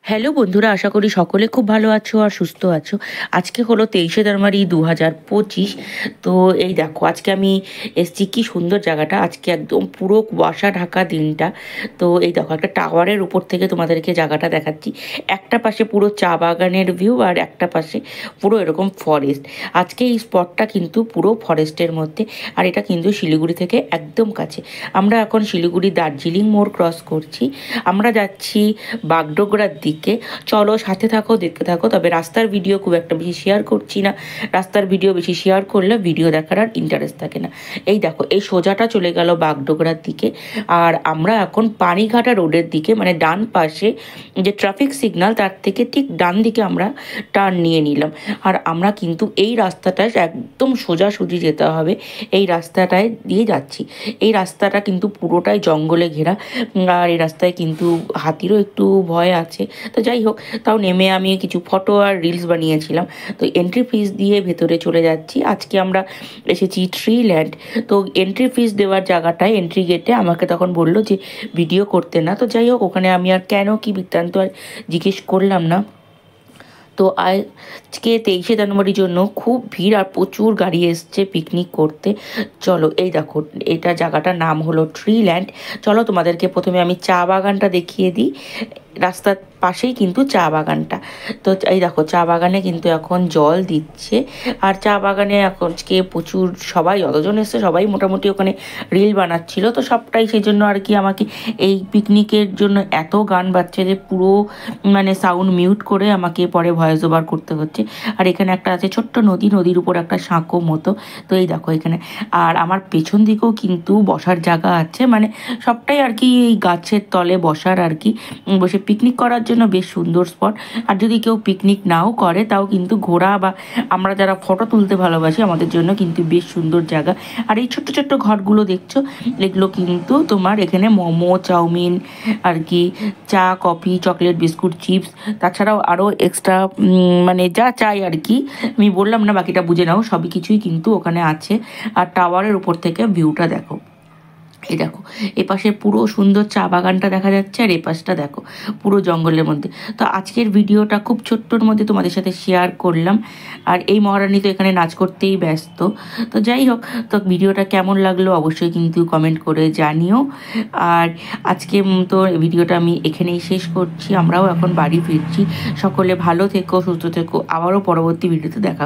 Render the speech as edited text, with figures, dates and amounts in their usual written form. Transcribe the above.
Hello বন্ধুরা, আশা করি সকলে খুব ভালো আছো আর সুস্থ আছো। আজকে হলো 23শে জানুয়ারি 2025। তো এই দেখো, আজকে আমি এসছি কি সুন্দর জায়গাটা। আজকে একদম পুরো কুয়াশা ঢাকা দিনটা। তো এই দেখো, একটা টাওয়ারের উপর থেকে তোমাদেরকে জায়গাটা দেখাচ্ছি। একটা পাশে পুরো চা বাগানের ভিউ আর একটা পাশে পুরো এরকম ফরেস্ট। আজকে এই স্পটটা কিন্তু পুরো ফরেস্টের মধ্যে, আর এটা কিন্তু শিলিগুড়ি থেকে একদম কাছে। আমরা এখন শিলিগুড়ি দার্জিলিং মোড় ক্রস করছি। আমরা যাচ্ছি বাগডোগরার দিকে। চলো সাথে থাকো, দেখতে থাকো। তবে রাস্তার ভিডিও খুব একটা বেশি শেয়ার করছি না। রাস্তার ভিডিও বেশি শেয়ার করলে ভিডিও দেখার আর ইন্টারেস্ট থাকে না। এই দেখো, এই সোজাটা চলে গেল বাগডোগরার দিকে, আর আমরা এখন পানিঘাটা রোডের দিকে, মানে ডান পাশে যে ট্রাফিক সিগন্যাল তার থেকে ঠিক ডান দিকে আমরা টার্ন নিয়ে নিলাম। আর আমরা কিন্তু এই রাস্তাটায় একদম সোজাসুজি যেতে হবে। এই রাস্তাটায় দিয়ে যাচ্ছি। এই রাস্তাটা কিন্তু পুরোটাই জঙ্গলে ঘেরা, আর এই রাস্তায় কিন্তু হাতিরও একটু ভয় আছে। তো যাই হোক, তাও নেমে আমি কিছু ফটো আর রিলস বানিয়েছিলাম। তো এন্ট্রি ফিস দিয়ে ভেতরে চলে যাচ্ছি। আজকে আমরা এসেছি ট্রি ল্যান্ড। তো এন্ট্রি ফিস দেওয়ার জায়গাটায় এন্ট্রি গেটে আমাকে তখন বললো যে ভিডিও করতে না। তো যাই হোক, ওখানে আমি আর কেন কি বৃত্তান্ত আর জিজ্ঞেস করলাম না। তো আজকে 23শে জানুয়ারির জন্য খুব ভিড় আর প্রচুর গাড়ি এসছে পিকনিক করতে। চলো, এই দেখো, এটা জায়গাটার নাম হলো ট্রি ল্যান্ড। চলো তোমাদেরকে প্রথমে আমি চা বাগানটা দেখিয়ে দিই। রাস্তার পাশেই কিন্তু চা বাগানটা। তো এই দেখো, চা বাগানে কিন্তু এখন জল দিচ্ছে। আর চা বাগানে আজকে প্রচুর সবাই, যতজন এসছে সবাই মোটামুটি ওখানে রিল বানাচ্ছিল। তো সবটাই সেই জন্য আর কি আমাকে এই পিকনিকের জন্য এত গান বাজছে যে পুরো মানে সাউন্ড মিউট করে আমাকে পরে ভয়েস ওভার করতে হচ্ছে। আর এখানে একটা আছে ছোট্ট নদী, নদীর উপর একটা সাঁকো মতো। তো এই দেখো এখানে, আর আমার পেছন দিকেও কিন্তু বসার জায়গা আছে, মানে সবটাই আর কি এই গাছের তলে বসার আর কি, বসে পিকনিক করার জন্য বেশ সুন্দর স্পট। আর যদি কেউ পিকনিক নাও করে তাও কিন্তু ঘোরা বা আমরা যারা ফটো তুলতে ভালোবাসি আমাদের জন্য কিন্তু বেশ সুন্দর জায়গা। আর এই ছোট্ট ছোট্ট ঘরগুলো দেখছো, এগুলো কিন্তু তোমার এখানে মোমো, চাউমিন, আর কি চা, কফি, চকলেট, বিস্কুট, চিপস, তাছাড়াও আরও এক্সট্রা মানে যা চাই আর কি, আমি বললাম না, বাকিটা বুঝে নাও, সবই কিছুই কিন্তু ওখানে আছে। আর টাওয়ারের উপর থেকে ভিউটা দেখো। এই দেখো, এপাশে পুরো সুন্দর চা বাগানটা দেখা যাচ্ছে, আর এপাশটা দেখো পুরো জঙ্গলের মধ্যে। তো আজকের ভিডিওটা খুব ছোট্টর মধ্যে তোমাদের সাথে শেয়ার করলাম। আর এই মহারানী তো এখানে নাচ করতেই ব্যস্ত। তো যাই হোক, তো ভিডিওটা কেমন লাগলো অবশ্যই কিন্তু কমেন্ট করে জানিও। আর আজকে তো ভিডিওটা আমি এখানেই শেষ করছি। আমরাও এখন বাড়ি ফিরছি। সকলে ভালো থেকো, সুস্থ থেকো। আবারও পরবর্তী ভিডিওতে দেখা